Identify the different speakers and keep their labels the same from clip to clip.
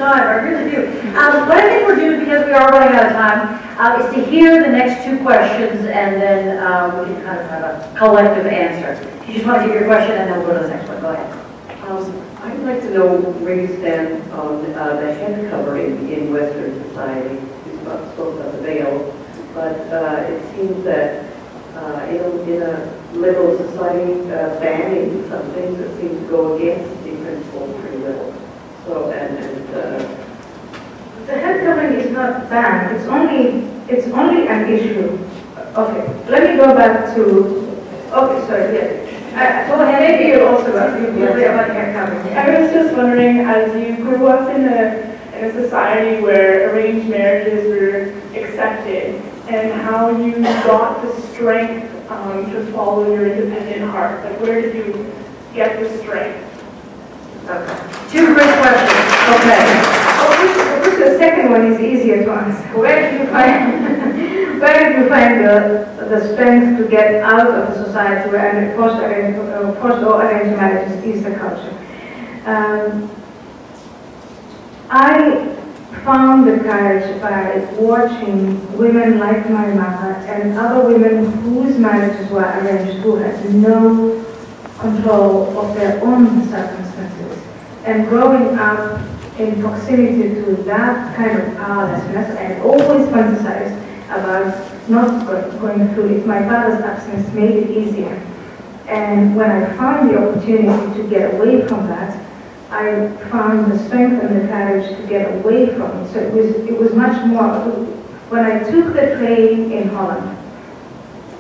Speaker 1: time, I really do. What I think we're doing, because we are running out of time, is to hear the next two questions, and then we can kind of have a collective answer. You just want to give your question, and then we'll go to the next one. Go ahead.
Speaker 2: I'd like to know where you stand on the head covering in Western society. You spoke about the veil, but it seems that in a liberal society, banning some things that seem to go against the principle of free will. So,
Speaker 3: the head covering is not banned. It's only an issue. Okay, let me go back to. Okay, sorry. Yeah. Go ahead. Maybe you also about hair covering.
Speaker 4: I was just wondering, as you grew up in a society where arranged marriages were accepted, and how you got the strength to follow your independent heart. Like, where did you get the strength?
Speaker 3: Okay.
Speaker 1: Two great questions. Okay.
Speaker 3: The second one is easier to answer. Where did you find the strength to get out of the society where forced or arranged marriages is the culture? I found the courage by watching women like my mother and other women whose marriages were arranged, who had no control of their own circumstances, and growing up in proximity to that kind of powerlessness. I always fantasized about not going through it. My father's absence made it easier. And when I found the opportunity to get away from that, I found the strength and the courage to get away from it. So it was much more. When I took the train in Holland,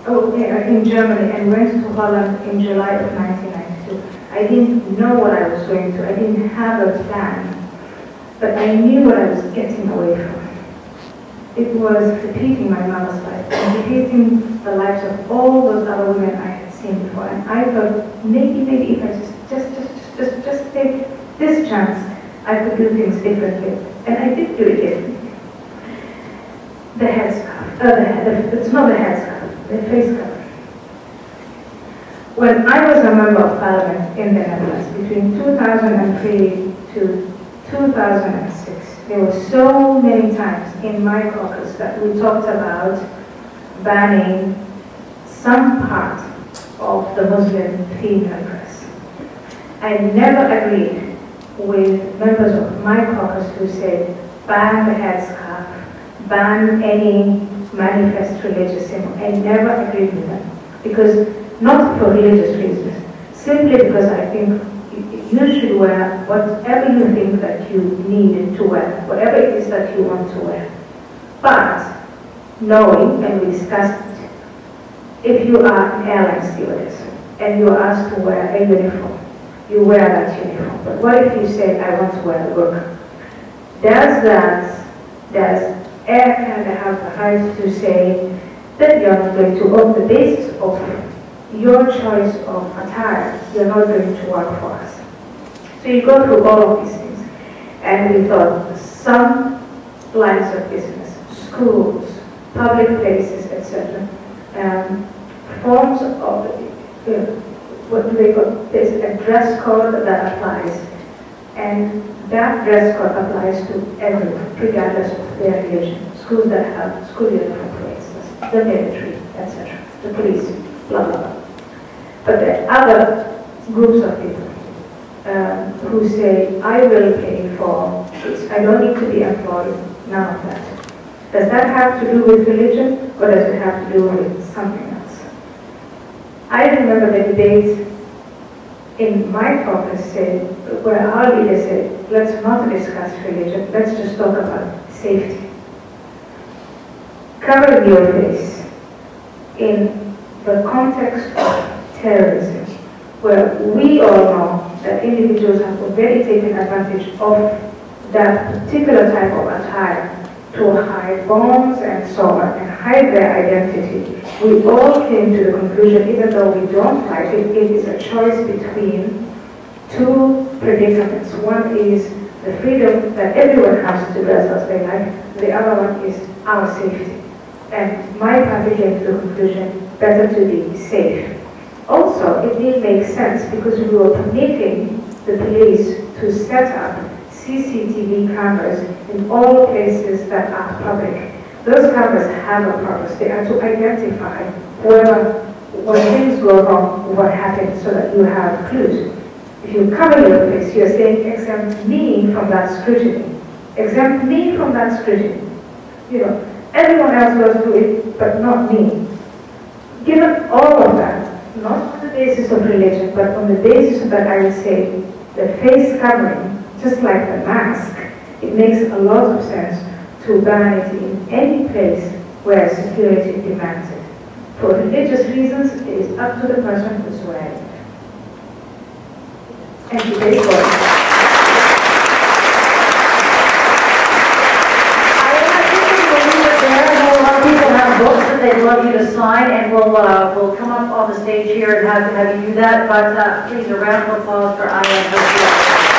Speaker 3: in Germany, and went to Holland in July of 1992, I didn't know what I was going to. I didn't have a plan. But I knew what I was getting away from. It was repeating my mother's life, and repeating the lives of all those other women I had seen before. And I thought, maybe if I just take this chance, I could do things differently. And I did do it differently. The headscarf, it's not the headscarf, the face cover. When I was a member of parliament in the Netherlands, between 2003 to 2006, there were so many times in my caucus that we talked about banning some part of the Muslim female dress. I never agreed with members of my caucus who said ban the headscarf, ban any manifest religious symbol. I never agreed with them, because not for religious reasons, simply because I think you should wear whatever you think that you need to wear, whatever it is that you want to wear. But knowing, and we discussed it, if you are an airline stewardess and you are asked to wear a uniform, you wear that uniform. But what if you say, I want to wear a burqa? Does Air Canada have the right to say that you're not going to, on the basis of your choice of attire, you're not going to work for us? So you go through all of these things, and we thought some lines of business, schools, public places, etc., forms of, what do they call, there's a dress code that applies, and that dress code applies to everyone, regardless of their religion. Schools that have school uniform, for instance, the military, etc., the police, blah, blah, blah. But there are other groups of people who say, I will pay for this, I don't need to be employed, none of that. Does that have to do with religion, or does it have to do with something else? I remember the debate in my caucus where our leader said, let's not discuss religion, let's just talk about safety. Covering your face in the context of terrorism, where we all know that individuals have already taken advantage of that particular type of attire to hide bombs and so on, and hide their identity. We all came to the conclusion, even though we don't like it, it is a choice between two predicaments. One is the freedom that everyone has to dress as they like, the other one is our safety. And my party came to the conclusion, better to be safe. Also, it did make sense because we were permitting the police to set up CCTV cameras in all places that are public. Those cameras have a purpose. They are to identify when things go wrong, what happened, so that you have clues. If you cover your face, you're saying, exempt me from that scrutiny. Exempt me from that scrutiny. You know, everyone else goes through it, but not me. Given all of that, not on the basis of religion, but on the basis of that, I would say the face covering, just like the mask, it makes a lot of sense to ban it in any place where security demands it. For religious reasons, it is up to the person who's wearing it. Thank you very much.
Speaker 1: People have books that they'd love you to sign, and we'll come up on the stage here and have you do that. But please, a round of applause for Ayaan Hirsi Ali.